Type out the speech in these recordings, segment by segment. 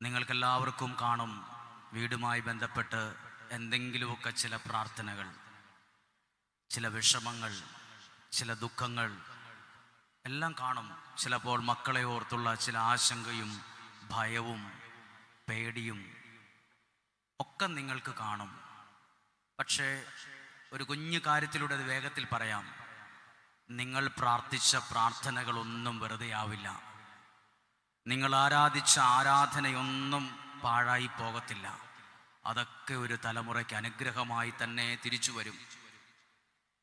നിങ്ങൾക്കെല്ലാവർക്കും കാണും വീടുമായി ബന്ധപ്പെട്ട് എന്തെങ്കിലുമൊക്കെ ചില പ്രാർത്ഥനകൾ, ചില വിഷമങ്ങൾ, ചില ദുഃഖങ്ങൾ എല്ലാം കാണും. ചിലപ്പോൾ മക്കളെ ഓർത്തുള്ള ചില ആശങ്കയും ഭയവും പേടിയും ഒക്കെ നിങ്ങൾക്ക് കാണും. പക്ഷേ ഒരു കുഞ്ഞു കാര്യത്തിലൂടെ അത് വേഗത്തിൽ പറയാം. നിങ്ങൾ പ്രാർത്ഥിച്ച പ്രാർത്ഥനകളൊന്നും വെറുതെ ആവില്ല. നിങ്ങൾ ആരാധിച്ച ആരാധനയൊന്നും പാഴായി പോകത്തില്ല. അതൊക്കെ ഒരു തലമുറയ്ക്ക് അനുഗ്രഹമായി തന്നെ തിരിച്ചു വരും.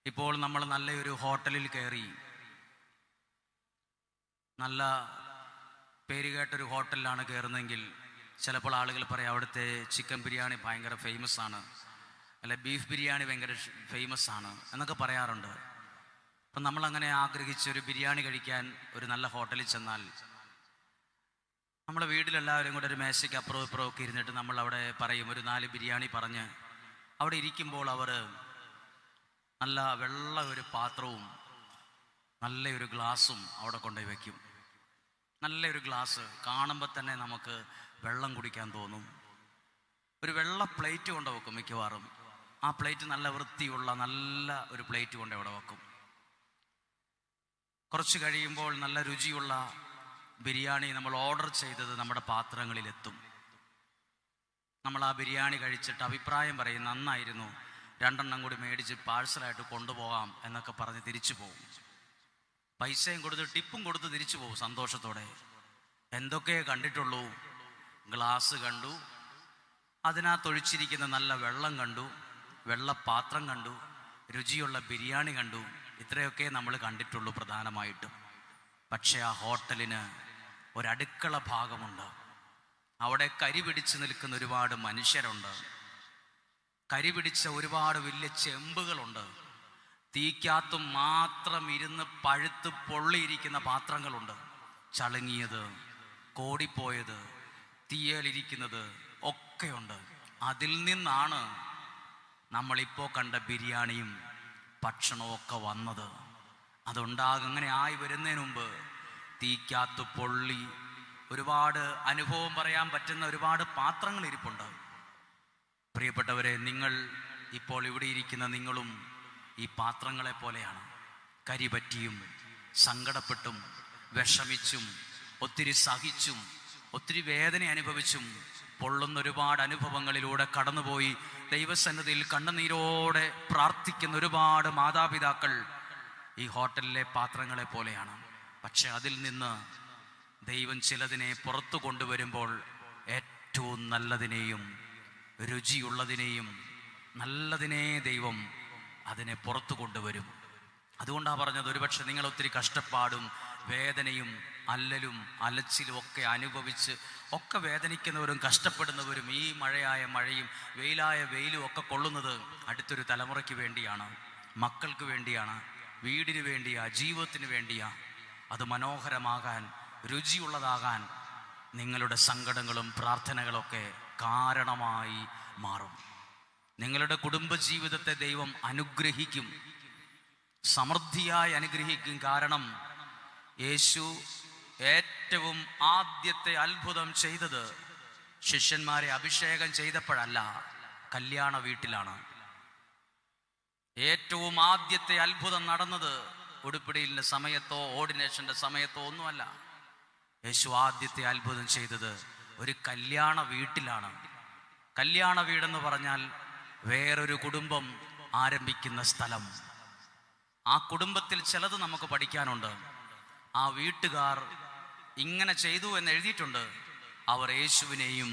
ഇപ്പോൾ നമ്മൾ നല്ലൊരു ഹോട്ടലിൽ കയറി, നല്ല പേരുകേട്ടൊരു ഹോട്ടലിലാണ് കയറുന്നതെങ്കിൽ ചിലപ്പോൾ ആളുകൾ പറയാം അവിടുത്തെ ചിക്കൻ ബിരിയാണി ഭയങ്കര ഫേമസ് ആണ്, അല്ലെ ബീഫ് ബിരിയാണി ഭയങ്കര ഫേമസ് ആണ് എന്നൊക്കെ പറയാറുണ്ട്. അപ്പം നമ്മളങ്ങനെ ആഗ്രഹിച്ചൊരു ബിരിയാണി കഴിക്കാൻ ഒരു നല്ല ഹോട്ടലിൽ ചെന്നാൽ നമ്മളെ വീട്ടിലെല്ലാവരും കൂടെ ഒരു മേശയ്ക്ക് അപ്പുറവും ഇപ്പുറവും ഒക്കെ ഇരുന്നിട്ട് നമ്മൾ അവിടെ പറയും ഒരു 4 ബിരിയാണി പറഞ്ഞ് അവിടെ ഇരിക്കുമ്പോൾ അവർ നല്ല വെള്ള ഒരു പാത്രവും നല്ലൊരു ഗ്ലാസും അവിടെ കൊണ്ടുപോയി വയ്ക്കും. നല്ലൊരു ഗ്ലാസ് കാണുമ്പോൾ തന്നെ നമുക്ക് വെള്ളം കുടിക്കാൻ തോന്നും. ഒരു വെള്ള പ്ലേറ്റ് കൊണ്ട് വെക്കും മിക്കവാറും. ആ പ്ലേറ്റ് നല്ല വൃത്തിയുള്ള നല്ല ഒരു പ്ലേറ്റ് കൊണ്ട് അവിടെ വെക്കും. കുറച്ച് കഴിയുമ്പോൾ നല്ല രുചിയുള്ള ബിരിയാണി നമ്മൾ ഓർഡർ ചെയ്തത് നമ്മുടെ പാത്രങ്ങളിലെത്തും. നമ്മൾ ആ ബിരിയാണി കഴിച്ചിട്ട് അഭിപ്രായം പറയും നന്നായിരുന്നു, 2 എണ്ണം കൂടി മേടിച്ച് പാഴ്സലായിട്ട് കൊണ്ടുപോകാം എന്നൊക്കെ പറഞ്ഞ് തിരിച്ചു പോകും. പൈസയും കൊടുത്ത് ടിപ്പും കൊടുത്ത് തിരിച്ചു പോകും സന്തോഷത്തോടെ. എന്തൊക്കെ കണ്ടിട്ടുള്ളൂ? ഗ്ലാസ് കണ്ടു, അതിനകത്തൊഴിച്ചിരിക്കുന്ന നല്ല വെള്ളം കണ്ടു, വെള്ളപ്പാത്രം കണ്ടു, രുചിയുള്ള ബിരിയാണി കണ്ടു. ഇത്രയൊക്കെ നമ്മൾ കണ്ടിട്ടുള്ളൂ പ്രധാനമായിട്ടും. പക്ഷേ ആ ഹോട്ടലിന് ഒരടുക്കള ഭാഗമുണ്ട്. അവിടെ കരി പിടിച്ച് നിൽക്കുന്ന ഒരുപാട് മനുഷ്യരുണ്ട്. കരി പിടിച്ച ഒരുപാട് വലിയ ചെമ്പുകളുണ്ട്. തീക്കകത്തും മാത്രം ഇരുന്ന് പഴുത്ത് പൊള്ളിയിരിക്കുന്ന പാത്രങ്ങളുണ്ട്. ചളുങ്ങിയത്, കോടിപ്പോയത്, തീയലിരിക്കുന്നത് ഒക്കെയുണ്ട്. അതിൽ നിന്നാണ് നമ്മളിപ്പോൾ കണ്ട ബിരിയാണിയും ഭക്ഷണവും ഒക്കെ വന്നത്. അങ്ങനെ ആയി വരുന്നതിന് മുമ്പ് തീക്കകത്ത് പൊള്ളി ഒരുപാട് അനുഭവം പറയാൻ പറ്റുന്ന ഒരുപാട് പാത്രങ്ങൾ ഇരിപ്പുണ്ട്. പ്രിയപ്പെട്ടവരെ, നിങ്ങൾ ഇപ്പോൾ ഇവിടെ ഇരിക്കുന്ന നിങ്ങളും ഈ പാത്രങ്ങളെ പോലെയാണ്. കരിപറ്റിയും സങ്കടപ്പെട്ടും വിഷമിച്ചും ഒത്തിരി സഹിച്ചും ഒത്തിരി വേദന അനുഭവിച്ചും പൊള്ളുന്ന ഒരുപാട് അനുഭവങ്ങളിലൂടെ കടന്നുപോയി ദൈവസന്നിധിയിൽ കണ്ണുനീരോടെ പ്രാർത്ഥിക്കുന്ന ഒരുപാട് മാതാപിതാക്കൾ ഈ ഹോട്ടലിലെ പാത്രങ്ങളെ പോലെയാണ്. പക്ഷെ അതിൽ നിന്ന് ദൈവം ചിലതിനെ പുറത്തു കൊണ്ടുവരുമ്പോൾ ഏറ്റവും നല്ലതിനെയും രുചിയുള്ളതിനെയും നല്ലതിനെ ദൈവം അതിനെ പുറത്തു കൊണ്ടുവരും. അതുകൊണ്ടാണ് പറഞ്ഞത്, ഒരുപക്ഷെ നിങ്ങൾ ഒത്തിരി കഷ്ടപ്പാടും വേദനയും അല്ലലും അലച്ചിലും ഒക്കെ അനുഭവിച്ച് ഒക്കെ വേദനിക്കുന്നവരും കഷ്ടപ്പെടുന്നവരും ഈ മഴയായ മഴയും വെയിലായ വെയിലും ഒക്കെ കൊള്ളുന്നത് അടുത്തൊരു തലമുറയ്ക്ക് വേണ്ടിയാണ്, മക്കൾക്ക് വേണ്ടിയാണ്, വീടിന് വേണ്ടിയാ, ജീവിതത്തിന് വേണ്ടിയാ. അത് മനോഹരമാകാൻ, രുചിയുള്ളതാകാൻ നിങ്ങളുടെ സങ്കടങ്ങളും പ്രാർത്ഥനകളൊക്കെ കാരണമായി മാറും. നിങ്ങളുടെ കുടുംബജീവിതത്തെ ദൈവം അനുഗ്രഹിക്കും, സമൃദ്ധിയായി അനുഗ്രഹിക്കും. കാരണം യേശു ഏറ്റവും ആദ്യത്തെ അത്ഭുതം ചെയ്തത് ശിഷ്യന്മാരെ അഭിഷേകം ചെയ്തപ്പോഴല്ല, കല്യാണ വീട്ടിലാണ്. ഏറ്റവും ആദ്യത്തെ അത്ഭുതം നടന്നത് ഉടുപ്പിടിയിലെ സമയത്തോ ഓർഡിനേഷന്റെ സമയത്തോ ഒന്നുമല്ല. യേശു ആദ്യത്തെ അത്ഭുതം ചെയ്തത് ഒരു കല്യാണ വീട്ടിലാണ്. കല്യാണ വീടെന്ന് പറഞ്ഞാൽ വേറൊരു കുടുംബം ആരംഭിക്കുന്ന സ്ഥലം. ആ കുടുംബത്തിൽ ചിലത് നമുക്ക് പഠിക്കാനുണ്ട്. ആ വീട്ടുകാർ ഇങ്ങനെ ചെയ്തു എന്ന് എഴുതിയിട്ടുണ്ട്. അവർ യേശുവിനെയും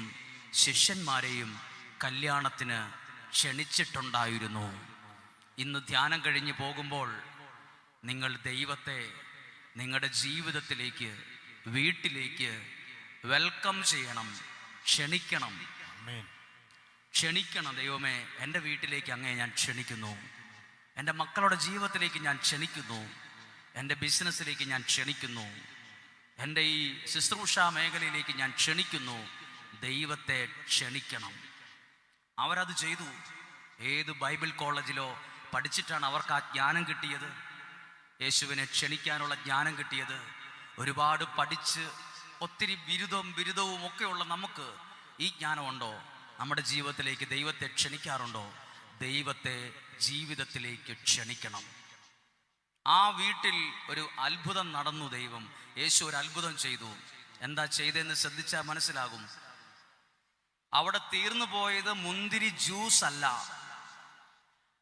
ശിഷ്യന്മാരെയും കല്യാണത്തിന് ക്ഷണിച്ചിട്ടുണ്ടായിരുന്നു. ഇന്ന് ധ്യാനം കഴിഞ്ഞ് പോകുമ്പോൾ നിങ്ങൾ ദൈവത്തെ നിങ്ങളുടെ ജീവിതത്തിലേക്ക്, വീട്ടിലേക്ക് വെൽക്കം ചെയ്യണം, ക്ഷണിക്കണം. ക്ഷണിക്കണം. ദൈവമേ, എൻ്റെ വീട്ടിലേക്ക് അങ്ങേ ഞാൻ ക്ഷണിക്കുന്നു, എൻ്റെ മക്കളുടെ ജീവിതത്തിലേക്ക് ഞാൻ ക്ഷണിക്കുന്നു, എൻ്റെ ബിസിനസ്സിലേക്ക് ഞാൻ ക്ഷണിക്കുന്നു, എൻ്റെ ഈ ശുശ്രൂഷ മേഖലയിലേക്ക് ഞാൻ ക്ഷണിക്കുന്നു. ദൈവത്തെ ക്ഷണിക്കണം. അവരത് ചെയ്തു. ഏത് ബൈബിൾ കോളേജിലോ പഠിച്ചിട്ടാണ് അവർക്ക് ആ ജ്ഞാനം കിട്ടിയത്? യേശുവിനെ ക്ഷണിക്കാനുള്ള ജ്ഞാനം കിട്ടിയത് ഒരുപാട് പഠിച്ച് ഒത്തിരി ബിരുദവും ഒക്കെയുള്ള നമുക്ക് ഈ ജ്ഞാനമുണ്ടോ? നമ്മുടെ ജീവിതത്തിലേക്ക് ദൈവത്തെ ക്ഷണിക്കാറുണ്ടോ? ദൈവത്തെ ജീവിതത്തിലേക്ക് ക്ഷണിക്കണം. ആ വീട്ടിൽ ഒരു അത്ഭുതം നടന്നു. യേശു ഒരു അത്ഭുതം ചെയ്തു. എന്താ ചെയ്തതെന്ന് ശ്രദ്ധിച്ചാൽ മനസ്സിലാകും. അവിടെ തീർന്നു പോയത് മുന്തിരി ജ്യൂസ് അല്ല.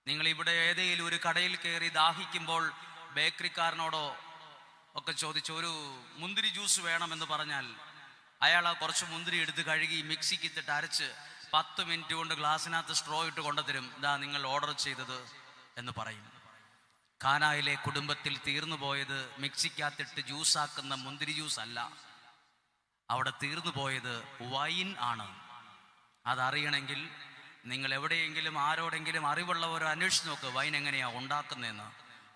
നിങ്ങൾ ഇവിടെ ഏതെങ്കിലും ഒരു കടയിൽ കയറി ദാഹിക്കുമ്പോൾ ബേക്കറിക്കാരനോടോ ഒക്കെ ചോദിച്ചു ഒരു മുന്തിരി ജ്യൂസ് വേണമെന്ന് പറഞ്ഞാൽ അയാൾ ആ കുറച്ച് മുന്തിരി എടുത്ത് കഴുകി മിക്സിക്ക് ഇട്ടിട്ട് അരച്ച് 10 മിനിറ്റ് കൊണ്ട് ഗ്ലാസ്സിനകത്ത് സ്ട്രോ ഇട്ട് കൊണ്ടുതരും. ഇതാ നിങ്ങൾ ഓർഡർ ചെയ്തത് എന്ന് പറയും. കാനായിലെ കുടുംബത്തിൽ തീർന്നു പോയത് മിക്സിക്കകത്തിട്ട് ജ്യൂസാക്കുന്ന മുന്തിരി ജ്യൂസ് അല്ല. അവിടെ തീർന്നു പോയത് വൈൻ ആണ്. അതറിയണമെങ്കിൽ നിങ്ങൾ എവിടെയെങ്കിലും ആരോടെങ്കിലും അറിവുള്ളവരോ അന്വേഷിച്ച് നോക്ക്, വൈൻ എങ്ങനെയാണ് ഉണ്ടാക്കുന്നതെന്ന്.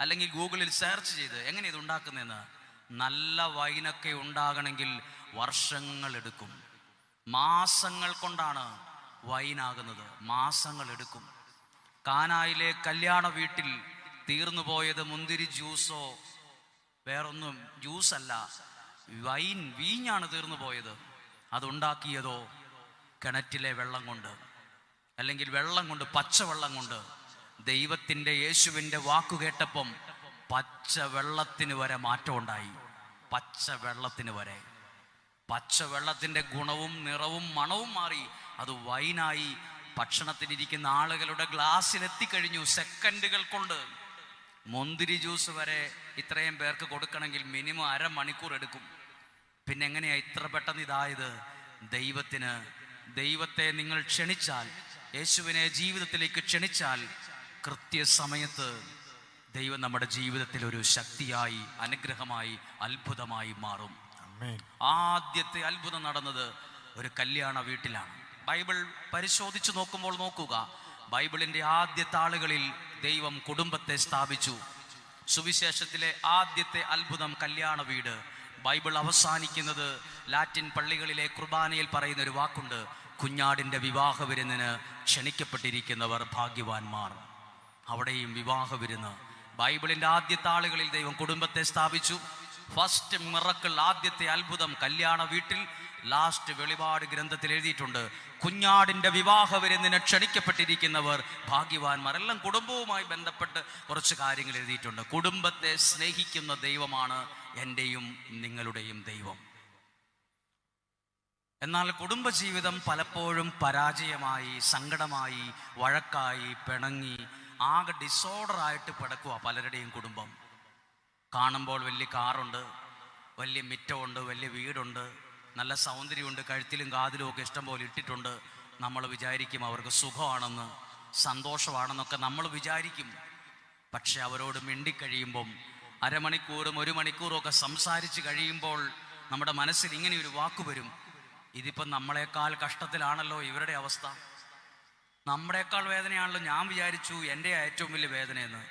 അല്ലെങ്കിൽ ഗൂഗിളിൽ സെർച്ച് ചെയ്ത് എങ്ങനെ ഇത് ഉണ്ടാക്കുന്നതെന്ന്. നല്ല വൈനൊക്കെ ഉണ്ടാകണമെങ്കിൽ വർഷങ്ങൾ എടുക്കും. മാസങ്ങൾ കൊണ്ടാണ് വൈനാകുന്നത്. മാസങ്ങൾ എടുക്കും. കാനായിലെ കല്യാണ വീട്ടിൽ തീർന്നു പോയത് മുന്തിരി ജ്യൂസോ വേറൊന്നും ജ്യൂസല്ല, വീഞ്ഞാണ് തീർന്നു പോയത്. അതുണ്ടാക്കിയതോ കിണറ്റിലെ വെള്ളം കൊണ്ട്, അല്ലെങ്കിൽ വെള്ളം കൊണ്ട്, പച്ചവെള്ളം കൊണ്ട്. ദൈവത്തിൻ്റെ യേശുവിൻ്റെ വാക്കു കേട്ടപ്പം പച്ചവെള്ളത്തിന് വരെ മാറ്റം ഉണ്ടായി. പച്ചവെള്ളത്തിന് വരെ, പച്ചവെള്ളത്തിൻ്റെ ഗുണവും നിറവും മണവും മാറി. അത് വൈനായി ഭക്ഷണത്തിനിരിക്കുന്ന ആളുകളുടെ ഗ്ലാസ്സിലെത്തിക്കഴിഞ്ഞു. സെക്കൻഡുകൾ കൊണ്ട്. മുന്തിരി ജ്യൂസ് വരെ ഇത്രയും പേർക്ക് കൊടുക്കണമെങ്കിൽ മിനിമം അരമണിക്കൂർ എടുക്കും. പിന്നെ എങ്ങനെയാ ഇത്ര പെട്ടെന്ന് ഇതായത്? ദൈവത്തെ നിങ്ങൾ ക്ഷണിച്ചാൽ, യേശുവിനെ ജീവിതത്തിലേക്ക് ക്ഷണിച്ചാൽ കൃത്യസമയത്ത് ദൈവം നമ്മുടെ ജീവിതത്തിൽ ഒരു ശക്തിയായി, അനുഗ്രഹമായി, അത്ഭുതമായി മാറും. ആദ്യത്തെ അത്ഭുതം നടന്നത് ഒരു കല്യാണ വീട്ടിലാണ്. ബൈബിൾ പരിശോധിച്ചു നോക്കുമ്പോൾ നോക്കുക, ബൈബിളിന്റെ ആദ്യത്തെ ആളുകളിൽ ദൈവം കുടുംബത്തെ സ്ഥാപിച്ചു. സുവിശേഷത്തിലെ ആദ്യത്തെ അത്ഭുതം കല്യാണ വീട്. ബൈബിൾ അവസാനിക്കുന്നത് ലാറ്റിൻ പള്ളികളിലെ കുർബാനയിൽ പറയുന്ന ഒരു വാക്കുണ്ട്, കുഞ്ഞാടിൻ്റെ വിവാഹ വിരുന്നിന് ക്ഷണിക്കപ്പെട്ടിരിക്കുന്നവർ ഭാഗ്യവാന്മാർ. അവിടെയും വിവാഹ വിരുന്ന്. ബൈബിളിൻ്റെ ആദ്യത്തെ ആളുകളിൽ ദൈവം കുടുംബത്തെ സ്ഥാപിച്ചു. ഫസ്റ്റ് മിറക്കിൾ, ആദ്യത്തെ അത്ഭുതം കല്യാണ വീട്ടിൽ. ലാസ്റ്റ് വെളിപാട് ഗ്രന്ഥത്തിൽ എഴുതിയിട്ടുണ്ട്, കുഞ്ഞാടിൻ്റെ വിവാഹ വിരുന്നിന് ക്ഷണിക്കപ്പെട്ടിരിക്കുന്നവർ ഭാഗ്യവാന്മാർ. എല്ലാം കുടുംബവുമായി ബന്ധപ്പെട്ട് കുറച്ച് കാര്യങ്ങൾ എഴുതിയിട്ടുണ്ട്. കുടുംബത്തെ സ്നേഹിക്കുന്ന ദൈവമാണ് എൻ്റെയും നിങ്ങളുടെയും ദൈവം. എന്നാൽ കുടുംബജീവിതം പലപ്പോഴും പരാജയമായി, സങ്കടമായി, വഴക്കായി, പിണങ്ങി, ആകെ ഡിസോർഡറായിട്ട് കിടക്കുക പലരുടെയും കുടുംബം. കാണുമ്പോൾ വലിയ കാറുണ്ട്, വലിയ മിറ്റമുണ്ട്, വലിയ വീടുണ്ട്, നല്ല സൗന്ദര്യമുണ്ട്, കഴുത്തിലും കാതിലും ഒക്കെ ഇഷ്ടം പോലെ ഇട്ടിട്ടുണ്ട്. നമ്മൾ വിചാരിക്കും അവർക്ക് സുഖമാണെന്ന്, സന്തോഷമാണെന്നൊക്കെ നമ്മൾ വിചാരിക്കും. പക്ഷെ അവരോട് മിണ്ടിക്കഴിയുമ്പം, അരമണിക്കൂറും 1 മണിക്കൂറും ഒക്കെ സംസാരിച്ച് കഴിയുമ്പോൾ നമ്മുടെ മനസ്സിൽ ഇങ്ങനെ ഒരു വാക്ക് വരും, ഇതിപ്പം നമ്മളെക്കാൾ കഷ്ടത്തിലാണല്ലോ ഇവരുടെ അവസ്ഥ, നമ്മളെക്കാൾ വേദനയാണല്ലോ. ഞാൻ വിചാരിച്ചു എൻ്റെ ഏറ്റവും വലിയ വേദനയെന്ന്,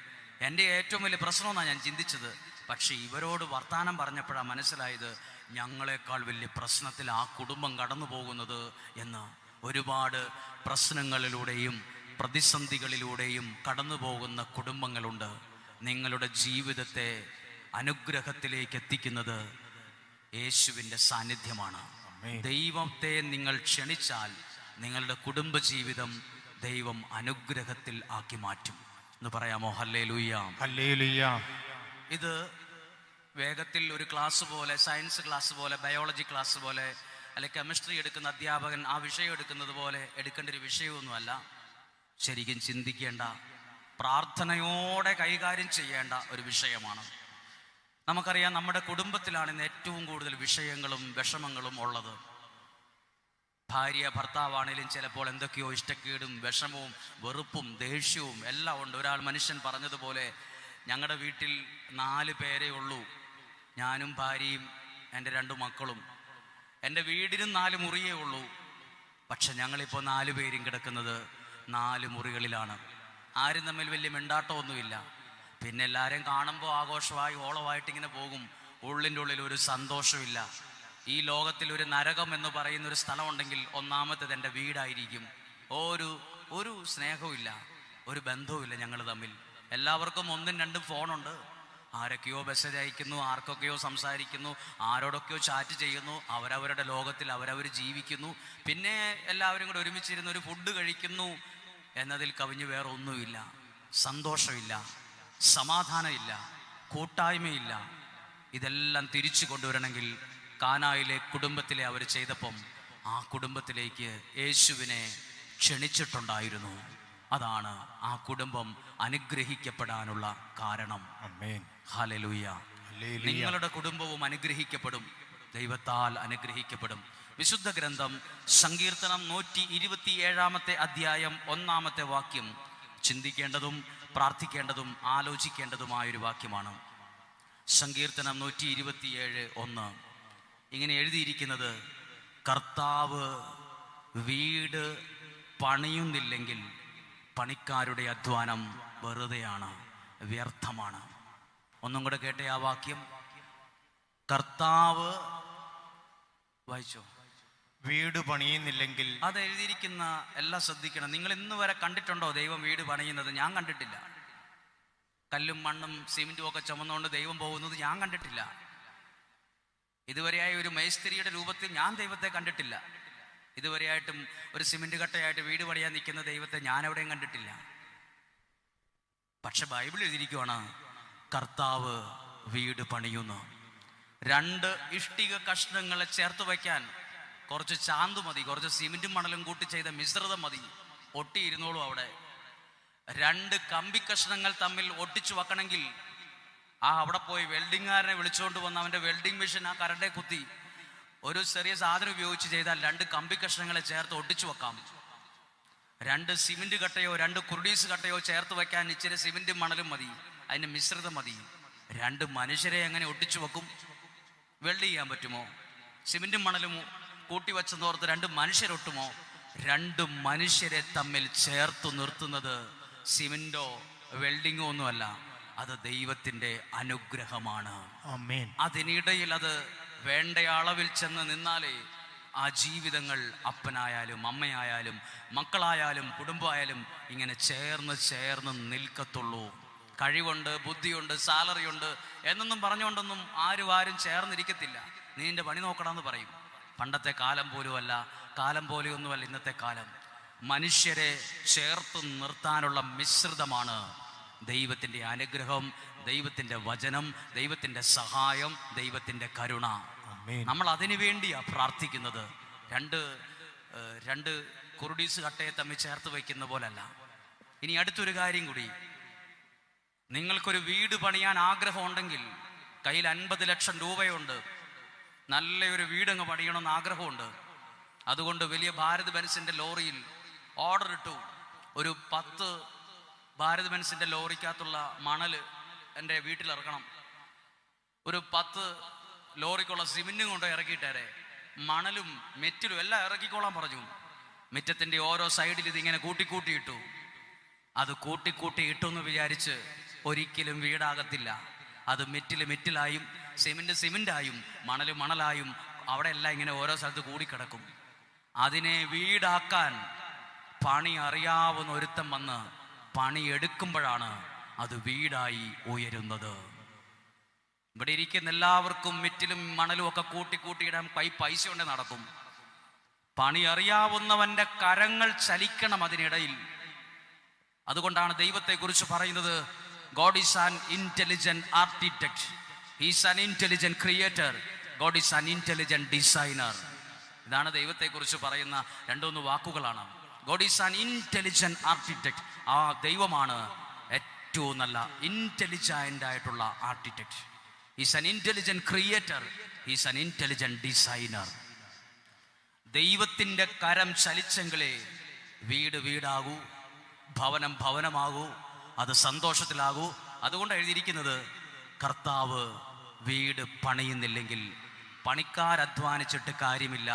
എൻ്റെ ഏറ്റവും വലിയ പ്രശ്നമെന്നാണ് ഞാൻ ചിന്തിച്ചത്. പക്ഷെ ഇവരോട് വർത്താനം പറഞ്ഞപ്പോഴാണ് മനസ്സിലായത് ഞങ്ങളെക്കാൾ വലിയ പ്രശ്നത്തിൽ ആ കുടുംബം കടന്നു പോകുന്നത് എന്ന്. ഒരുപാട് പ്രശ്നങ്ങളിലൂടെയും പ്രതിസന്ധികളിലൂടെയും കടന്നു പോകുന്ന കുടുംബങ്ങളുണ്ട്. നിങ്ങളുടെ ജീവിതത്തെ അനുഗ്രഹത്തിലേക്ക് എത്തിക്കുന്നത് യേശുവിൻ്റെ സാന്നിധ്യമാണ്. ദൈവത്തെ നിങ്ങൾ ക്ഷണിച്ചാൽ നിങ്ങളുടെ കുടുംബജീവിതം ദൈവം അനുഗ്രഹത്തിൽ ആക്കി മാറ്റും എന്ന് പറയാമോ? Hallelujah, hallelujah. ഇത് വേഗത്തിൽ ഒരു ക്ലാസ് പോലെ, സയൻസ് ക്ലാസ് പോലെ, ബയോളജി ക്ലാസ് പോലെ, അല്ലെങ്കിൽ കെമിസ്ട്രി എടുക്കുന്ന അധ്യാപകൻ ആ വിഷയം എടുക്കുന്നത് പോലെ എടുക്കേണ്ട ഒരു വിഷയമൊന്നുമല്ല. ശരിക്കും ചിന്തിക്കേണ്ട, പ്രാർത്ഥനയോടെ കൈകാര്യം ചെയ്യേണ്ട ഒരു വിഷയമാണ്. നമുക്കറിയാം, നമ്മുടെ കുടുംബത്തിലാണ് ഇന്ന് ഏറ്റവും കൂടുതൽ വിഷയങ്ങളും വിഷമങ്ങളും ഉള്ളത്. ഭാര്യ ഭർത്താവാണേലും ചിലപ്പോൾ എന്തൊക്കെയോ ഇഷ്ടക്കേടും വിഷമവും വെറുപ്പും ദേഷ്യവും എല്ലാം ഉണ്ട്. ഒരാൾ മനുഷ്യൻ പറഞ്ഞതുപോലെ, ഞങ്ങളുടെ വീട്ടിൽ 4 പേരേ ഉള്ളൂ, ഞാനും ഭാര്യയും എൻ്റെ 2 മക്കളും. എൻ്റെ വീടിനും 4 മുറിയേ ഉള്ളൂ. പക്ഷെ ഞങ്ങളിപ്പോൾ 4 പേരും കിടക്കുന്നത് 4 മുറികളിലാണ്. ആരും തമ്മിൽ വലിയ മിണ്ടാട്ടമൊന്നുമില്ല. പിന്നെ എല്ലാവരെയും കാണുമ്പോൾ ആഘോഷമായി ഓളമായിട്ട് ഇങ്ങനെ പോകും. ഉള്ളിൻ്റെ ഉള്ളിൽ ഒരു സന്തോഷമില്ല. ഈ ലോകത്തിൽ ഒരു നരകം എന്ന് പറയുന്ന ഒരു സ്ഥലമുണ്ടെങ്കിൽ ഒന്നാമത്തേത് എൻ്റെ വീടായിരിക്കും. ഒരു സ്നേഹവും ഇല്ല, ഒരു ബന്ധവുമില്ല ഞങ്ങൾ തമ്മിൽ. എല്ലാവർക്കും 1ഉം 2ഉം ഫോണുണ്ട്, ആരൊക്കെയോ മെസ്സേജ് അയക്കുന്നു, ആർക്കൊക്കെയോ സംസാരിക്കുന്നു, ആരോടൊക്കെയോ ചാറ്റ് ചെയ്യുന്നു, അവരവരുടെ ലോകത്തിൽ അവരവർ ജീവിക്കുന്നു. പിന്നെ എല്ലാവരും കൂടെ ഒരുമിച്ചിരുന്ന് ഒരു ഫുഡ് കഴിക്കുന്നു എന്നതിൽ കവിഞ്ഞ് വേറെ ഒന്നുമില്ല. സന്തോഷമില്ല, സമാധാനമില്ല, കൂട്ടായ്മയില്ല. ഇതെല്ലാം തിരിച്ചു കൊണ്ടുവരണമെങ്കിൽ കാനായിലെ കുടുംബത്തിലെ അവർ ചെയ്തപ്പം ആ കുടുംബത്തിലേക്ക് യേശുവിനെ ക്ഷണിച്ചിട്ടുണ്ടായിരുന്നു. അതാണ് ആ കുടുംബം അനുഗ്രഹിക്കപ്പെടാനുള്ള കാരണം. ആമേൻ. ഹല്ലേലൂയ. നിങ്ങളുടെ കുടുംബവും അനുഗ്രഹിക്കപ്പെടും, ദൈവത്താൽ അനുഗ്രഹിക്കപ്പെടും. വിശുദ്ധ ഗ്രന്ഥം സങ്കീർത്തനം 127 അധ്യായം 1 വാക്യം ചിന്തിക്കേണ്ടതും പ്രാർത്ഥിക്കേണ്ടതും ആലോചിക്കേണ്ടതുമായൊരു വാക്യമാണ്. സങ്കീർത്തനം 127:1 ഇങ്ങനെ എഴുതിയിരിക്കുന്നത്: കർത്താവ് വീട് പണിയുന്നില്ലെങ്കിൽ പണിക്കാരുടെ അധ്വാനം വെറുതെയാണ്, വ്യർത്ഥമാണ്. ഒന്നും കൂടെ കേട്ടേ ആ വാക്യം. കർത്താവ്, വായിച്ചോ, വീട് പണിയുന്നില്ലെങ്കിൽ. അത് എഴുതിയിരിക്കുന്ന എല്ലാം ശ്രദ്ധിക്കണം. നിങ്ങൾ ഇന്ന് വരെ കണ്ടിട്ടുണ്ടോ ദൈവം വീട് പണിയുന്നത്? ഞാൻ കണ്ടിട്ടില്ല. കല്ലും മണ്ണും സിമെന്റും ഒക്കെ ചുമന്നുകൊണ്ട് ദൈവം പോകുന്നത് ഞാൻ കണ്ടിട്ടില്ല. ഇതുവരെയായി ഒരു മേസ്ത്രിയുടെ രൂപത്തിൽ ഞാൻ ദൈവത്തെ കണ്ടിട്ടില്ല. ഇതുവരെയായിട്ടും ഒരു സിമെന്റ് കട്ടയായിട്ട് വീട് പണിയാൻ നിൽക്കുന്ന ദൈവത്തെ ഞാൻ എവിടെയും കണ്ടിട്ടില്ല. പക്ഷെ ബൈബിൾ എഴുതിയിരിക്കുവാണ് കർത്താവ് വീട് പണിയുന്നു. 2 ഇഷ്ടിക കഷ്ണങ്ങളെ ചേർത്ത് വയ്ക്കാൻ കുറച്ച് ചാന്ത് മതി, കുറച്ച് സിമെന്റും മണലും കൂട്ടി ചെയ്ത മിശ്രിതം മതി, ഒട്ടിയിരുന്നോളൂ അവിടെ. 2 കമ്പി കഷ്ണങ്ങൾ തമ്മിൽ ഒട്ടിച്ചു വെക്കണമെങ്കിൽ അവിടെ പോയി വെൽഡിങ്ങുകാരനെ വിളിച്ചുകൊണ്ട് വന്ന് അവൻ്റെ വെൽഡിങ് മെഷീൻ ആ കരണ്ടെ കുത്തി ഒരു ചെറിയ സാധനം ഉപയോഗിച്ച് ചെയ്താൽ 2 കമ്പി കഷ്ണങ്ങളെ ചേർത്ത് ഒട്ടിച്ചു വെക്കാം. 2 സിമെന്റ് കട്ടയോ 2 കുർഡീസ് കട്ടയോ ചേർത്ത് വെക്കാൻ ഇച്ചിരി സിമെന്റും മണലും മതി, അതിന് മിശ്രിതം മതി. 2 മനുഷ്യരെ എങ്ങനെ ഒട്ടിച്ചു വെക്കും? വെൽഡ് ചെയ്യാൻ പറ്റുമോ? സിമെന്റും മണലും കൂട്ടി വെച്ചെന്നോർത്ത് 2 മനുഷ്യരൊട്ടുമോ? 2 മനുഷ്യരെ തമ്മിൽ ചേർത്ത് നിർത്തുന്നത് സിമെന്റോ വെൽഡിങ്ങോ ഒന്നുമല്ല, അത് ദൈവത്തിന്റെ അനുഗ്രഹമാണ്. ആമേൻ. അതിനിടയിൽ അത് വേണ്ട അളവിൽ ചെന്ന് നിന്നാലേ ആ ജീവിതങ്ങൾ അപ്പനായാലും അമ്മയായാലും മക്കളായാലും കുടുംബമായാലും ഇങ്ങനെ ചേർന്ന് ചേർന്ന് നിൽക്കത്തുള്ളൂ. കഴിവുണ്ട്, ബുദ്ധിയുണ്ട്, സാലറിയുണ്ട് എന്നൊന്നും പറഞ്ഞുകൊണ്ടൊന്നും ആരും ചേർന്നിരിക്കത്തില്ല. നീ നിന്റെ പണി നോക്കണമെന്ന് പറയും. പണ്ടത്തെ കാലം പോലുമല്ല, കാലം പോലെയൊന്നുമല്ല ഇന്നത്തെ കാലം. മനുഷ്യരെ ചേർത്ത് നിർത്താനുള്ള മിശ്രിതമാണ് ദൈവത്തിൻ്റെ അനുഗ്രഹം, ദൈവത്തിൻ്റെ വചനം, ദൈവത്തിൻ്റെ സഹായം, ദൈവത്തിൻ്റെ കരുണ. നമ്മൾ അതിനു വേണ്ടിയാ പ്രാർത്ഥിക്കുന്നത്. 2 കുർഡീസ് കട്ടയെ തമ്മിൽ ചേർത്ത് വയ്ക്കുന്ന പോലല്ല. ഇനി അടുത്തൊരു കാര്യം കൂടി, നിങ്ങൾക്കൊരു വീട് പണിയാൻ ആഗ്രഹമുണ്ടെങ്കിൽ, കയ്യിൽ 50 ലക്ഷം രൂപയുണ്ട്, നല്ലൊരു വീടങ്ങ് പണിയണമെന്ന് ആഗ്രഹമുണ്ട്, അതുകൊണ്ട് വലിയ ഭാരത് ബെൻസിന്റെ ലോറിയിൽ ഓർഡർ ഇട്ടു. ഒരു 10 ഭാരത് ബെൻസിന്റെ ലോറിക്കകത്തുള്ള മണല് എൻ്റെ വീട്ടിൽ ഇറക്കണം. ഒരു 10 ലോറിക്കുള്ള സിമെന്റും കൊണ്ട് ഇറക്കിയിട്ടേരെ, മണലും മെറ്റിലും എല്ലാം ഇറക്കിക്കോളാൻ പറഞ്ഞു. മുറ്റത്തിൻ്റെ ഓരോ സൈഡിൽ ഇതിങ്ങനെ കൂട്ടിക്കൂട്ടിയിട്ടു. അത് കൂട്ടിക്കൂട്ടി ഇട്ടെന്ന് വിചാരിച്ച് ഒരിക്കലും വീടാകത്തില്ല. അത് മെറ്റിലായും സിമെന്റായും മണലായും അവിടെ എല്ലാം ഇങ്ങനെ ഓരോ സ്ഥലത്ത് കൂടിക്കിടക്കും. അതിനെ വീടാക്കാൻ പണി അറിയാവുന്ന ഒരുത്തൻ വന്ന് പണിയെടുക്കുമ്പോഴാണ് അത് വീടായി ഉയരുന്നത്. ഇവിടെ ഇരിക്കുന്ന എല്ലാവർക്കും മെറ്റിലും മണലും ഒക്കെ കൂട്ടിയിടാൻ പൈസ കൊണ്ട് നടക്കും. പണി അറിയാവുന്നവന്റെ കരങ്ങൾ ചലിക്കണം അതിനിടയിൽ. അതുകൊണ്ടാണ് ദൈവത്തെക്കുറിച്ച് പറയുന്നത്, God is an intelligent architect, he is an intelligent creator, God is an intelligent designer. ഇതാണ് ദൈവത്തെക്കുറിച്ച് പറയുന്ന 2-3 വാക്കുകളാണ്. God is an intelligent architect. ആ ദൈവമാണ് ഏറ്റവും നല്ല ഇന്റലിജന്റ് ആയിട്ടുള്ള architect. Is an intelligent creator, is an intelligent designer. ദൈവത്തിൻ്റെ കരം ചലിച്ചെങ്കിലേ വീട് വീടാകൂ, ഭവനം ഭവനമാകൂ, അത് സന്തോഷത്തിലാകൂ. അതുകൊണ്ട് എഴുതിയിരിക്കുന്നത്, കർത്താവ് വീട് പണിയുന്നില്ലെങ്കിൽ പണിക്കാരധ്വാനിച്ചിട്ട് കാര്യമില്ല,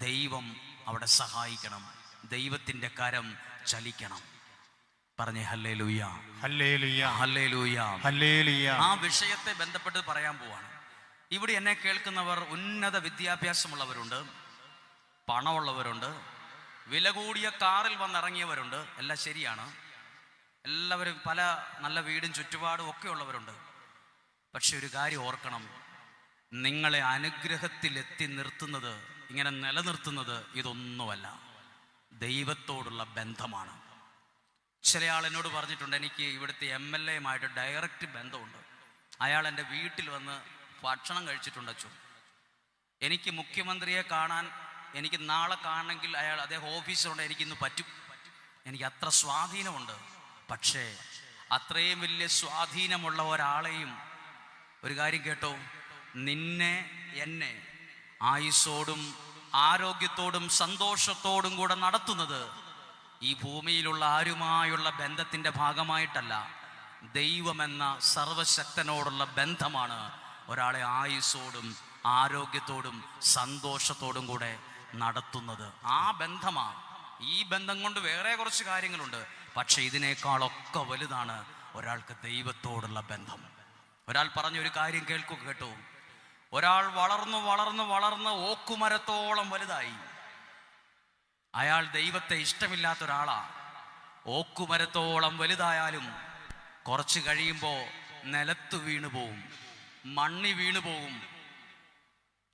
ദൈവം അവിടെ സഹായിക്കണം, ദൈവത്തിൻ്റെ കരം ചലിക്കണം. പറഞ്ഞേ ഹല്ലേലൂയ, ഹല്ലേലൂയ, ഹല്ലേലൂയ, ഹല്ലേലൂയ. ആ വിഷയത്തെ ബന്ധപ്പെട്ട് പറയാൻ പോവാണ്. ഇവിടെ എന്നെ കേൾക്കുന്നവർ ഉന്നത വിദ്യാഭ്യാസമുള്ളവരുണ്ട്, പണമുള്ളവരുണ്ട്, വില കൂടിയ കാറിൽ വന്നിറങ്ങിയവരുണ്ട്. എല്ലാം ശരിയാണ്. എല്ലാവരും പല നല്ല വീടും ചുറ്റുപാടും ഒക്കെ ഉള്ളവരുണ്ട്. പക്ഷെ ഒരു കാര്യം ഓർക്കണം, നിങ്ങളെ അനുഗ്രഹത്തിൽ എത്തി നിർത്തുന്നത്, ഇങ്ങനെ നിലനിർത്തുന്നത് ഇതൊന്നുമല്ല, ദൈവത്തോടുള്ള ബന്ധമാണ്. ചില ആൾ എന്നോട് പറഞ്ഞിട്ടുണ്ട്, എനിക്ക് ഇവിടുത്തെ MLA-യുമായിട്ട് ഡയറക്റ്റ് ബന്ധമുണ്ട്. അയാൾ എൻ്റെ വീട്ടിൽ വന്ന് ഭക്ഷണം കഴിച്ചിട്ടുണ്ട് അച്ചു. എനിക്ക് മുഖ്യമന്ത്രിയെ കാണാൻ, എനിക്ക് നാളെ കാണണമെങ്കിൽ അദ്ദേഹം ഓഫീസിലുണ്ട്, എനിക്കിന്ന് പറ്റും. എനിക്ക് അത്ര സ്വാധീനമുണ്ട്. പക്ഷേ അത്രയും വലിയ സ്വാധീനമുള്ള ഒരാളെയും, ഒരു കാര്യം കേട്ടോ, നിന്നെ എന്നെ ആയുസ്സോടും ആരോഗ്യത്തോടും സന്തോഷത്തോടും കൂടെ നടത്തുന്നത് ഈ ഭൂമിയിലുള്ള ആരുമായുള്ള ബന്ധത്തിൻ്റെ ഭാഗമായിട്ടല്ല, ദൈവമെന്ന സർവശക്തനോടുള്ള ബന്ധമാണ് ഒരാളെ ആയുസ്സോടും ആരോഗ്യത്തോടും സന്തോഷത്തോടും കൂടെ നടത്തുന്നത്. ആ ബന്ധമാണ്. ഈ ബന്ധം കൊണ്ട് വേറെ കുറച്ച് കാര്യങ്ങളുണ്ട്, പക്ഷെ ഇതിനേക്കാളൊക്കെ വലുതാണ് ഒരാൾക്ക് ദൈവത്തോടുള്ള ബന്ധം. ഒരാൾ പറഞ്ഞൊരു കാര്യം കേട്ടോ, ഒരാൾ വളർന്നു വളർന്ന് വളർന്ന് ഓക്കുമരത്തോളം വലുതായി. അയാൾ ദൈവത്തെ ഇഷ്ടമില്ലാത്ത ഒരാളാ. ഓക്കുമരത്തോളം വലുതായാലും കുറച്ച് കഴിയുമ്പോൾ നിലത്ത് വീണു പോവും, മണ്ണി വീണു പോവും.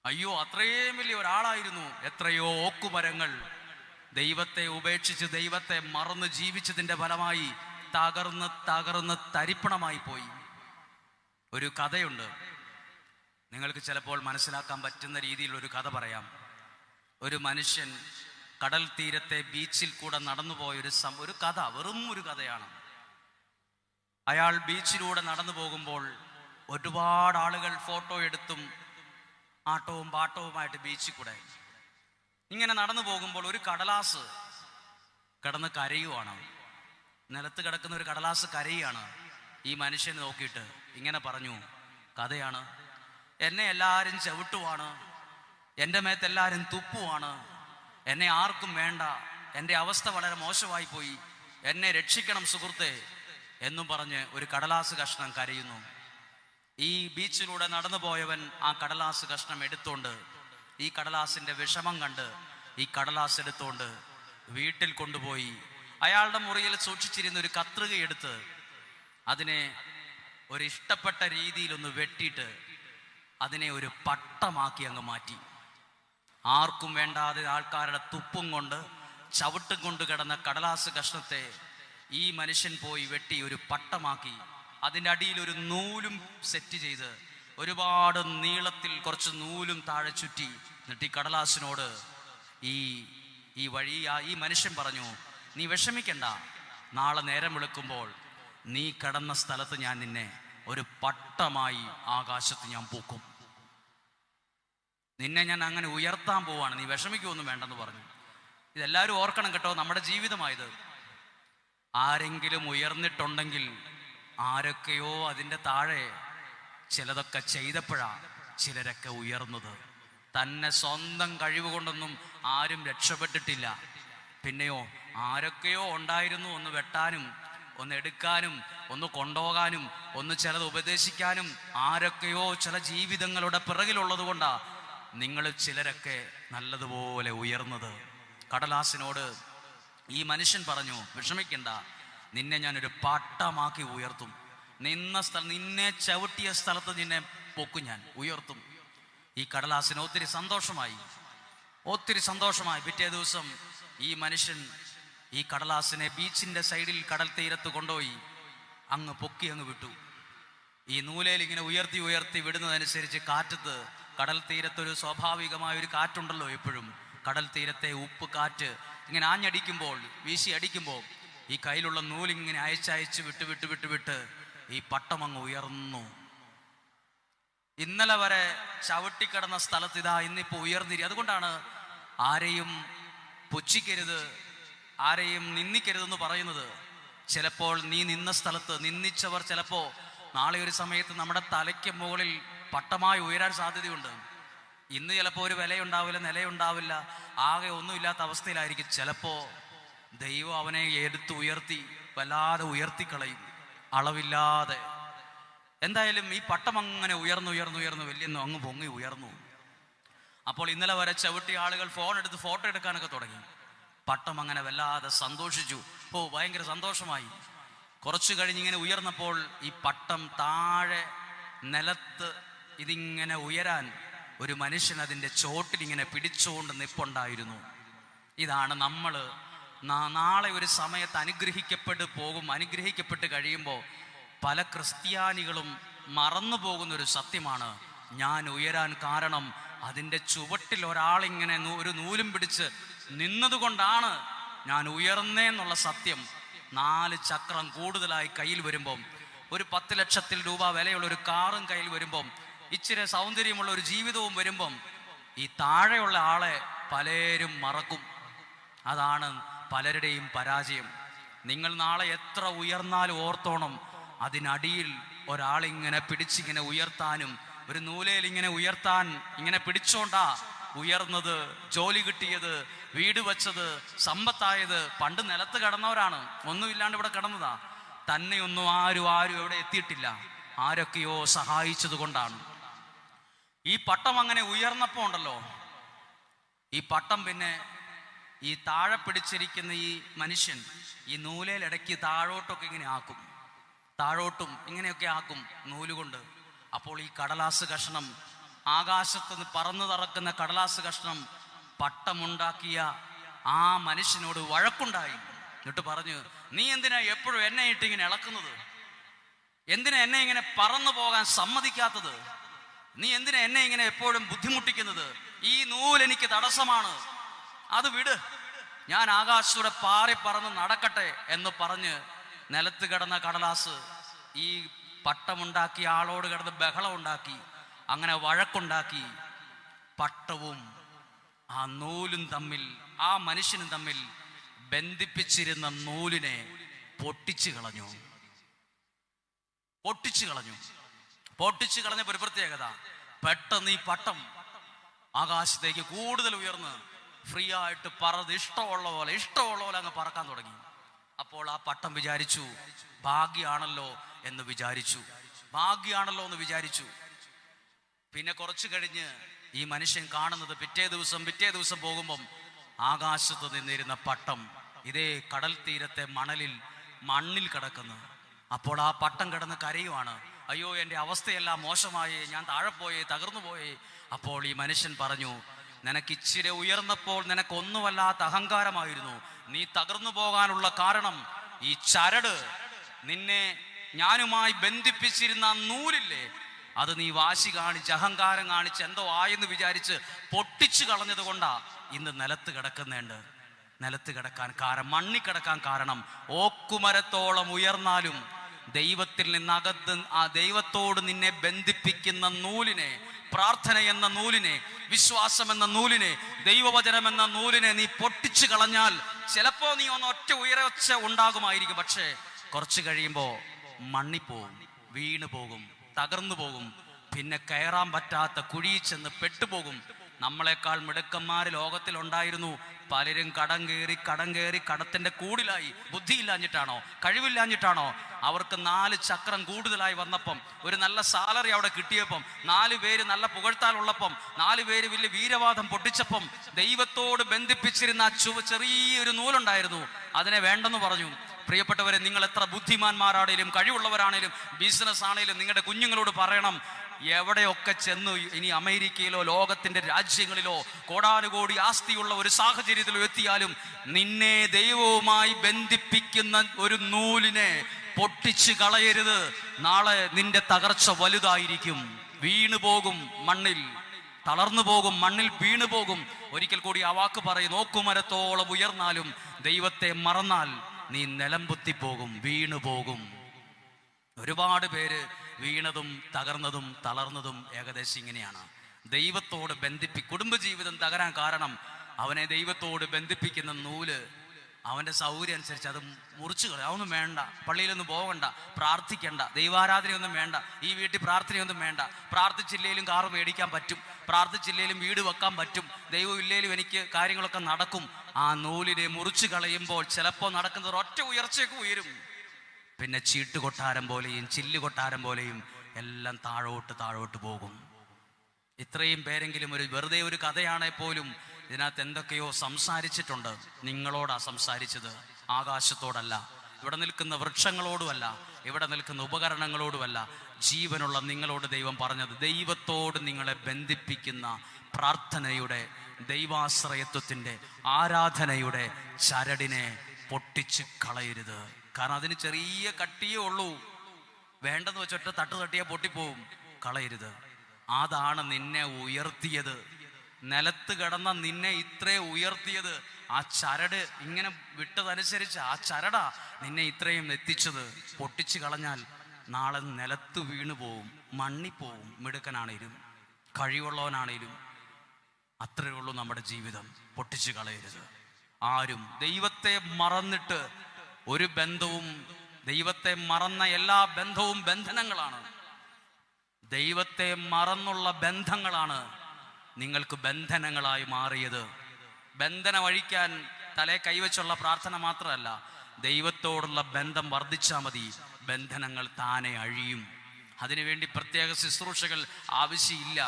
അയ്യോ, അത്രയും വലിയ ഒരാളായിരുന്നു. എത്രയോ ഓക്കുമരങ്ങൾ ദൈവത്തെ ഉപേക്ഷിച്ച് ദൈവത്തെ മറന്ന് ജീവിച്ചതിൻ്റെ ഫലമായി തകർന്ന് തകർന്ന് തരിപ്പണമായി പോയി. ഒരു കഥയുണ്ട്, നിങ്ങൾക്ക് ചിലപ്പോൾ മനസ്സിലാക്കാൻ പറ്റുന്ന രീതിയിലൊരു കഥ പറയാം. ഒരു മനുഷ്യൻ കടൽ തീരത്തെ ബീച്ചിൽ കൂടെ നടന്നു പോയൊരു കഥ, വെറും ഒരു കഥയാണ്. അയാൾ ബീച്ചിലൂടെ നടന്നു പോകുമ്പോൾ ഒരുപാട് ആളുകൾ ഫോട്ടോ എടുത്തും ആട്ടവും പാട്ടവുമായിട്ട് ബീച്ചിൽ കൂടെ ഇങ്ങനെ നടന്നു പോകുമ്പോൾ ഒരു കടലാസ് കിടന്ന് കരയുവാണ്. നിലത്ത് കിടക്കുന്ന ഒരു കടലാസ് കരയുകയാണ്. ഈ മനുഷ്യനെ നോക്കിയിട്ട് ഇങ്ങനെ പറഞ്ഞു, കഥയാണ്, എന്നെ എല്ലാവരും ചവിട്ടുവാണ്, എൻ്റെ മേത്ത് എല്ലാവരും തുപ്പുവാണ്, എന്നെ ആർക്കും വേണ്ട, എൻ്റെ അവസ്ഥ വളരെ മോശമായി പോയി, എന്നെ രക്ഷിക്കണം സുഹൃത്തെ എന്നും പറഞ്ഞ് ഒരു കടലാസ് കഷ്ണം കരയുന്നു. ഈ ബീച്ചിലൂടെ നടന്നു പോയവൻ ആ കടലാസ് കഷ്ണം എടുത്തോണ്ട്, ഈ കടലാസിൻ്റെ വിഷമം കണ്ട് ഈ കടലാസ് എടുത്തോണ്ട് വീട്ടിൽ കൊണ്ടുപോയി അയാളുടെ മുറിയിൽ സൂക്ഷിച്ചിരുന്ന ഒരു കത്രികയെടുത്ത് അതിനെ ഒരു ഇഷ്ടപ്പെട്ട രീതിയിലൊന്ന് വെട്ടിയിട്ട് അതിനെ ഒരു പട്ടമാക്കി അങ്ങ് മാറ്റി. ആർക്കും വേണ്ടാതെ ആൾക്കാരുടെ തുപ്പും കൊണ്ട് ചവിട്ടും കൊണ്ട് കിടന്ന കടലാസ് കഷ്ണത്തെ ഈ മനുഷ്യൻ പോയി വെട്ടി ഒരു പട്ടമാക്കി. അതിൻ്റെ അടിയിൽ ഒരു നൂലും സെറ്റ് ചെയ്ത് ഒരുപാട് നീളത്തിൽ കുറച്ച് നൂലും താഴെ ചുറ്റി. എന്നിട്ട് ഈ കടലാസിനോട് ഈ മനുഷ്യൻ പറഞ്ഞു, നീ വിഷമിക്കണ്ട, നാളെ നേരം വെളുക്കുമ്പോൾ നീ കിടന്ന സ്ഥലത്ത് ഞാൻ നിന്നെ ഒരു പട്ടമായി ആകാശത്ത് ഞാൻ പൂക്കും, നിന്നെ ഞാൻ അങ്ങനെ ഉയർത്താൻ പോവാണ്, നീ വിഷമിക്കൊന്നും വേണ്ടെന്ന് പറഞ്ഞു. ഇതെല്ലാവരും ഓർക്കണം കേട്ടോ, നമ്മുടെ ജീവിതമായത്. ആരെങ്കിലും ഉയർന്നിട്ടുണ്ടെങ്കിൽ ആരൊക്കെയോ അതിൻ്റെ താഴെ ചിലതൊക്കെ ചെയ്തപ്പോഴാണ് ചിലരൊക്കെ ഉയർന്നത്. തന്നെ സ്വന്തം കഴിവ് കൊണ്ടൊന്നും ആരും രക്ഷപ്പെട്ടിട്ടില്ല. പിന്നെയോ ആരൊക്കെയോ ഉണ്ടായിരുന്നു ഒന്ന് വെട്ടാനും ഒന്ന് എടുക്കാനും ഒന്ന് കൊണ്ടുപോകാനും ഒന്ന് ചിലത് ഉപദേശിക്കാനും. ആരൊക്കെയോ ചില ജീവിതങ്ങളുടെ പിറകിലുള്ളത് കൊണ്ടാണ് നിങ്ങൾ ചിലരൊക്കെ നല്ലതുപോലെ ഉയർന്നത്. കടലാസിനോട് ഈ മനുഷ്യൻ പറഞ്ഞു, വിഷമിക്കണ്ട, നിന്നെ ഞാനൊരു പട്ടമാക്കി ഉയർത്തും, നിന്നെ ചവിട്ടിയ സ്ഥലത്ത് നിന്നെ പൊക്കും, ഞാൻ ഉയർത്തും. ഈ കടലാസിന് ഒത്തിരി സന്തോഷമായി. പിറ്റേ ദിവസം ഈ മനുഷ്യൻ ഈ കടലാസിനെ ബീച്ചിൻ്റെ സൈഡിൽ കടൽ തീരത്ത് കൊണ്ടുപോയി അങ്ങ് പൊക്കി അങ്ങ് വിട്ടു. ഈ നൂലയിൽ ഇങ്ങനെ ഉയർത്തി ഉയർത്തി വിടുന്നതനുസരിച്ച് കാറ്റത്ത്, കടൽ തീരത്തൊരു സ്വാഭാവികമായ ഒരു കാറ്റുണ്ടല്ലോ എപ്പോഴും, കടൽ തീരത്തെ ഉപ്പ് കാറ്റ് ഇങ്ങനെ ആഞ്ഞടിക്കുമ്പോൾ, വീശി അടിക്കുമ്പോൾ ഈ കയ്യിലുള്ള നൂലിങ്ങനെ അയച്ചയച്ച് വിട്ട് ഈ പട്ടം അങ്ങ് ഉയർന്നു. ഇന്നലെ വരെ ചവിട്ടിക്കിടന്ന സ്ഥലത്ത് ഇതാ ഇന്നിപ്പോൾ ഉയർന്നിരി. അതുകൊണ്ടാണ് ആരെയും പുച്ഛിക്കരുത്, ആരെയും നിന്ദിക്കരുതെന്ന് പറയുന്നത്. ചിലപ്പോൾ നീ നിന്ന സ്ഥലത്ത് നിന്ദിച്ചവർ ചിലപ്പോൾ നാളെ ഒരു സമയത്ത് നമ്മുടെ തലയ്ക്ക് മുകളിൽ പട്ടമായി ഉയരാൻ സാധ്യതയുണ്ട്. ഇന്ന് ചിലപ്പോൾ ഒരു വിലയുണ്ടാവില്ല, നിലയുണ്ടാവില്ല, ആകെ ഒന്നുമില്ലാത്ത അവസ്ഥയിലായിരിക്കും. ചിലപ്പോൾ ദൈവം അവനെ എടുത്ത് ഉയർത്തി വല്ലാതെ ഉയർത്തിക്കളയും, അളവില്ലാതെ. എന്തായാലും ഈ പട്ടം അങ്ങനെ ഉയർന്നു വലിയെന്നു അങ്ങ് പൊങ്ങി ഉയർന്നു. അപ്പോൾ ഇന്നലെ വരെ ചവിട്ടിയ ആളുകൾ ഫോൺ എടുത്ത് ഫോട്ടോ എടുക്കാനൊക്കെ തുടങ്ങി. പട്ടം അങ്ങനെ വല്ലാതെ സന്തോഷിച്ചു. ഭയങ്കര സന്തോഷമായി. കുറച്ചു കഴിഞ്ഞിങ്ങനെ ഉയർന്നപ്പോൾ ഈ പട്ടം താഴെ നിലത്ത് ഇതിങ്ങനെ ഉയരാൻ ഒരു മനുഷ്യൻ അതിൻ്റെ ചോട്ടിലിങ്ങനെ പിടിച്ചുകൊണ്ട് നിപ്പുണ്ടായിരുന്നു. ഇതാണ് നമ്മൾ നാളെ ഒരു സമയത്ത് അനുഗ്രഹിക്കപ്പെട്ട് കഴിയുമ്പോൾ പല ക്രിസ്ത്യാനികളും മറന്നു പോകുന്നൊരു സത്യമാണ്, ഞാൻ ഉയരാൻ കാരണം അതിൻ്റെ ചുവട്ടിൽ ഒരാളിങ്ങനെ ഒരു നൂലും പിടിച്ച് നിന്നതുകൊണ്ടാണ് ഞാൻ ഉയർന്നേന്നുള്ള സത്യം 4 ചക്രം കൂടുതലായി കയ്യിൽ വരുമ്പം, ഒരു 10 ലക്ഷത്തിൽ രൂപ വിലയുള്ള ഒരു കാറും കയ്യിൽ വരുമ്പം, ഇച്ചിരി സൗന്ദര്യമുള്ള ഒരു ജീവിതവും വരുമ്പം ഈ താഴെയുള്ള ആളെ പലരും മറക്കും. അതാണ് പലരുടെയും പരാജയം. നിങ്ങൾ നാളെ എത്ര ഉയർന്നാലും ഓർത്തോണം, അതിനടിയിൽ ഒരാളിങ്ങനെ പിടിച്ചിങ്ങനെ ഉയർത്താനും, ഒരു നൂലയിൽ ഇങ്ങനെ ഉയർത്താൻ ഇങ്ങനെ പിടിച്ചോണ്ടാ ഉയർന്നത്, ജോലി കിട്ടിയത്, വീട് വെച്ചത്, സമ്പത്തായത്. പണ്ട് നിലത്ത് കിടന്നവരാണ്, ഒന്നുമില്ലാണ്ട് ഇവിടെ കിടന്നതാ. തന്നെയൊന്നും ആരും എവിടെ എത്തിയിട്ടില്ല, ആരൊക്കെയോ സഹായിച്ചത് കൊണ്ടാണ്. ഈ പട്ടം അങ്ങനെ ഉയർന്നപ്പോ ഉണ്ടല്ലോ, ഈ പട്ടം പിന്നെ ഈ താഴെ പിടിച്ചിരിക്കുന്ന ഈ മനുഷ്യൻ ഈ നൂലയിൽ ഇടയ്ക്ക് താഴോട്ടൊക്കെ ഇങ്ങനെ ആക്കും, താഴോട്ടും ഇങ്ങനെയൊക്കെ ആക്കും നൂലുകൊണ്ട്. അപ്പോൾ ഈ കടലാസ് കഷ്ണം, ആകാശത്ത് നിന്ന് പറന്നു തറക്കുന്ന കടലാസ് കഷ്ണം പട്ടമുണ്ടാക്കിയ ആ മനുഷ്യനോട് വഴക്കുണ്ടായി. എന്നിട്ട് പറഞ്ഞു, നീ എന്തിനാ എപ്പോഴും എന്നെ ഇട്ട് ഇങ്ങനെ ഇളക്കുന്നത്? എന്തിനാ എന്നെ ഇങ്ങനെ പറന്നു പോകാൻ സമ്മതിക്കാത്തത്? നീ എന്തിനാ എന്നെ ഇങ്ങനെ എപ്പോഴും ബുദ്ധിമുട്ടിക്കുന്നത്? ഈ നൂൽ എനിക്ക് തടസ്സമാണ്, അത് വിട്, ഞാൻ ആകാശത്തൂടെ പാറി പറന്ന് നടക്കട്ടെ എന്ന് പറഞ്ഞ് നിലത്ത് കിടന്ന കടലാസ് ഈ പട്ടമുണ്ടാക്കിയ ആളോട് കിടന്ന് ബഹളം ഉണ്ടാക്കി. അങ്ങനെ വഴക്കുണ്ടാക്കി. പട്ടവും ആ നൂലും തമ്മിൽ, ആ മനുഷ്യനും തമ്മിൽ ബന്ധിപ്പിച്ചിരുന്ന നൂലിനെ പൊട്ടിച്ചു കളഞ്ഞു. പൊട്ടിച്ചു കളഞ്ഞ ഒരു പ്രത്യേകത, പെട്ടെന്ന് ഈ പട്ടം ആകാശത്തേക്ക് കൂടുതൽ ഉയർന്ന് ഫ്രീ ആയിട്ട് പറന്ന് ഇഷ്ടമുള്ള പോലെ അങ്ങ് പറക്കാൻ തുടങ്ങി. അപ്പോൾ ആ പട്ടം വിചാരിച്ചു, ഭാഗ്യാണല്ലോ എന്ന് വിചാരിച്ചു. പിന്നെ കുറച്ചു കഴിഞ്ഞ് ഈ മനുഷ്യൻ കാണുന്നത് പിറ്റേ ദിവസം പോകുമ്പം ആകാശത്ത് നിന്നിരുന്ന പട്ടം ഇതേ കടൽ തീരത്തെ മണ്ണിൽ കിടക്കുന്നു. അപ്പോൾ ആ പട്ടം കിടന്ന് കരയുവാണ്, അയ്യോ എൻ്റെ അവസ്ഥയെല്ലാം മോശമായി, ഞാൻ താഴെ പോയേ, തകർന്നു പോയേ. അപ്പോൾ ഈ മനുഷ്യൻ പറഞ്ഞു, നിനക്ക് ഇച്ചിരി ഉയർന്നപ്പോൾ നിനക്കൊന്നുമല്ലാത്ത അഹങ്കാരമായിരുന്നു. നീ തകർന്നു പോകാനുള്ള കാരണം ഈ ചരട്, നിന്നെ ഞാനുമായി ബന്ധിപ്പിച്ചിരുന്ന നൂലില്ലേ, അത് നീ വാശി കാണിച്ച് അഹങ്കാരം കാണിച്ച് എന്തോ ആയെന്ന് വിചാരിച്ച് പൊട്ടിച്ചു കളഞ്ഞത് കൊണ്ടാ ഇന്ന് നിലത്ത് കിടക്കാൻ കാരണം, മണ്ണി കിടക്കാൻ കാരണം. ഓക്കുമരത്തോളം ഉയർന്നാലും ദൈവത്തിൽ നിന്നകത്ത് ആ ദൈവത്തോട് നിന്നെ ബന്ധിപ്പിക്കുന്ന നൂലിനെ, പ്രാർത്ഥന എന്ന നൂലിനെ, വിശ്വാസം എന്ന നൂലിനെ, ദൈവവചനം എന്ന നൂലിനെ നീ പൊട്ടിച്ചു കളഞ്ഞാൽ ചിലപ്പോ നീ ഒറ്റ ഉയർച്ച ഉണ്ടാകുമായിരിക്കും. പക്ഷേ കുറച്ച് കഴിയുമ്പോ മണ്ണിപ്പോവും, വീണു പോകും, തകർന്നു പോകും, പിന്നെ കയറാൻ പറ്റാത്ത കുഴിയിൽ ചെന്ന് പെട്ടുപോകും. നമ്മളെക്കാൾ മിടുക്കന്മാര് ലോകത്തിലുണ്ടായിരുന്നു. പലരും കടം കയറി കടത്തിന്റെ കൂടിലായി. ബുദ്ധിയില്ലാഞ്ഞിട്ടാണോ, കഴിവില്ലാഞ്ഞിട്ടാണോ? അവർക്ക് 4 ചക്രം കൂടുതലായി വന്നപ്പം, ഒരു നല്ല സാലറി അവിടെ കിട്ടിയപ്പം, 4 പേര് നല്ല പുകഴ്ത്താലുള്ളപ്പം, 4 പേര് വലിയ വീരവാദം പൊട്ടിച്ചപ്പം, ദൈവത്തോട് ബന്ധിപ്പിച്ചിരുന്ന ചെറിയൊരു നൂലുണ്ടായിരുന്നു, അതിനെ വേണ്ടെന്ന് പറഞ്ഞു. പ്രിയപ്പെട്ടവരെ, നിങ്ങൾ എത്ര ബുദ്ധിമാന്മാരാണേലും കഴിവുള്ളവരാണേലും ബിസിനസ് ആണേലും നിങ്ങളുടെ കുഞ്ഞുങ്ങളോട് പറയണം, എവിടെയൊക്കെ ചെന്ന് ഇനി അമേരിക്കയിലോ ലോകത്തിന്റെ രാജ്യങ്ങളിലോ കോടാനുകോടി ആസ്തിയുള്ള ഒരു സാഹചര്യത്തിലോ എത്തിയാലും നിന്നെ ദൈവവുമായി ബന്ധിപ്പിക്കുന്ന ഒരു നൂലിനെ പൊട്ടിച്ചു കളയരുത്. നാളെ നിന്റെ തകർച്ച വലുതായിരിക്കും. വീണുപോകും, മണ്ണിൽ തളർന്നു പോകും, മണ്ണിൽ വീണു പോകും. ഒരിക്കൽ കൂടി ആ വാക്ക് പറയും, നോക്കുമരത്തോളം ഉയർന്നാലും ദൈവത്തെ മറന്നാൽ നീ നിലം പൊത്തിപ്പോകും, വീണുപോകും. ഒരുപാട് പേര് വീണതും തകർന്നതും തളർന്നതും ഏകദേശം ഇങ്ങനെയാണ്. ദൈവത്തോട് കുടുംബജീവിതം തകരാൻ കാരണം അവനെ ദൈവത്തോട് ബന്ധിപ്പിക്കുന്ന നൂല് അവൻ്റെ സൗകര്യം അനുസരിച്ച് അത് മുറിച്ചു കളയും. അതൊന്നും വേണ്ട, പള്ളിയിലൊന്നും പോകണ്ട, പ്രാർത്ഥിക്കണ്ട, ദൈവാരാധനയൊന്നും വേണ്ട, ഈ വീട്ടിൽ പ്രാർത്ഥനയൊന്നും വേണ്ട, പ്രാർത്ഥിച്ചില്ലേലും കാറ് മേടിക്കാൻ പറ്റും, പ്രാർത്ഥിച്ചില്ലേലും വീട് വെക്കാൻ പറ്റും, ദൈവം ഇല്ലേലും എനിക്ക് കാര്യങ്ങളൊക്കെ നടക്കും. ആ നൂലിനെ മുറിച്ചു കളയുമ്പോൾ ചിലപ്പോൾ നടക്കുന്നത് ഒറ്റ ഉയർച്ചയൊക്കെ ഉയരും. പിന്നെ ചീട്ടുകൊട്ടാരം പോലെയും ചില്ലുകൊട്ടാരം പോലെയും എല്ലാം താഴോട്ട് പോകും. ഇത്രയും പേരെങ്കിലും വെറുതെ ഒരു കഥയാണെ പോലും ഇതിനകത്ത് എന്തൊക്കെയോ സംസാരിച്ചിട്ടുണ്ട്. നിങ്ങളോടാ സംസാരിച്ചത്, ആകാശത്തോടല്ല. ഇവിടെ നിൽക്കുന്ന വൃക്ഷങ്ങളോടുമല്ല, ഇവിടെ നിൽക്കുന്ന ഉപകരണങ്ങളോടുമല്ല, ജീവനുള്ള നിങ്ങളോട് ദൈവം പറഞ്ഞത്, ദൈവത്തോട് നിങ്ങളെ ബന്ധിപ്പിക്കുന്ന പ്രാർത്ഥനയുടെ, ദൈവാശ്രയത്വത്തിൻ്റെ, ആരാധനയുടെ ചരടിനെ പൊട്ടിച്ച് കളയരുത്. കാരണം അതിന് ചെറിയ കട്ടിയേ ഉള്ളൂ. വേണ്ടെന്ന് വെച്ചൊറ്റ തട്ട് തട്ടിയാൽ പൊട്ടിപ്പോവും. കളയരുത്. അതാണ് നിന്നെ ഉയർത്തിയത്. നിലത്ത് കിടന്ന നിന്നെ ഇത്രേ ഉയർത്തിയത് ആ ചരട് ഇങ്ങനെ വിട്ടതനുസരിച്ച് ആ ചരടാ നിന്നെ ഇത്രയും എത്തിച്ചത്. പൊട്ടിച്ചു കളഞ്ഞാൽ നാളെ നിലത്ത് വീണു പോവും, മണ്ണിപ്പോവും. മിടുക്കനാണേലും കഴിവുള്ളവനാണേലും അത്രയേ ഉള്ളൂ നമ്മുടെ ജീവിതം. പൊട്ടിച്ചു കളയരുത്. ആരും ദൈവത്തെ മറന്നിട്ട് ഒരു ബന്ധവും, ദൈവത്തെ മറന്ന എല്ലാ ബന്ധവും ബന്ധനങ്ങളാണ്. ദൈവത്തെ മറന്നുള്ള ബന്ധങ്ങളാണ് നിങ്ങൾക്ക് ബന്ധനങ്ങളായി മാറിയത്. ബന്ധനം അഴിക്കാൻ തലേ കൈവച്ചുള്ള പ്രാർത്ഥന മാത്രമല്ല, ദൈവത്തോടുള്ള ബന്ധം വർദ്ധിച്ചാൽ മതി, ബന്ധനങ്ങൾ താനെ അഴിയും. അതിനുവേണ്ടി പ്രത്യേക ശുശ്രൂഷകൾ ആവശ്യമില്ല.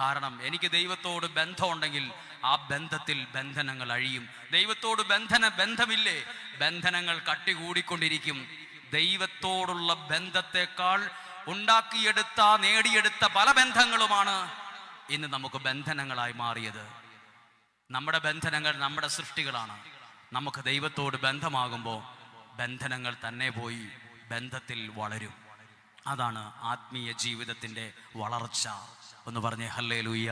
കാരണം എനിക്ക് ദൈവത്തോട് ബന്ധമുണ്ടെങ്കിൽ ആ ബന്ധത്തിൽ ബന്ധനങ്ങൾ അഴിയും. ദൈവത്തോട് ബന്ധമില്ലേ, ബന്ധനങ്ങൾ കട്ടികൂടിക്കൊണ്ടിരിക്കും. ദൈവത്തോടുള്ള ബന്ധത്തെക്കാൾ ഉണ്ടാക്കിയെടുത്ത, നേടിയെടുത്ത പല ബന്ധങ്ങളുമാണ് ഇന്ന് നമുക്ക് ബന്ധനങ്ങളായി മാറിയത്. നമ്മുടെ ബന്ധനങ്ങൾ നമ്മുടെ സൃഷ്ടികളാണ്. നമുക്ക് ദൈവത്തോട് ബന്ധമാകുമ്പോൾ ബന്ധനങ്ങൾ തന്നെ പോയി ബന്ധത്തിൽ വളരും. അതാണ് ആത്മീയ ജീവിതത്തിൻ്റെ വളർച്ച. ഒന്ന് പറഞ്ഞേ ഹല്ലേലൂയ.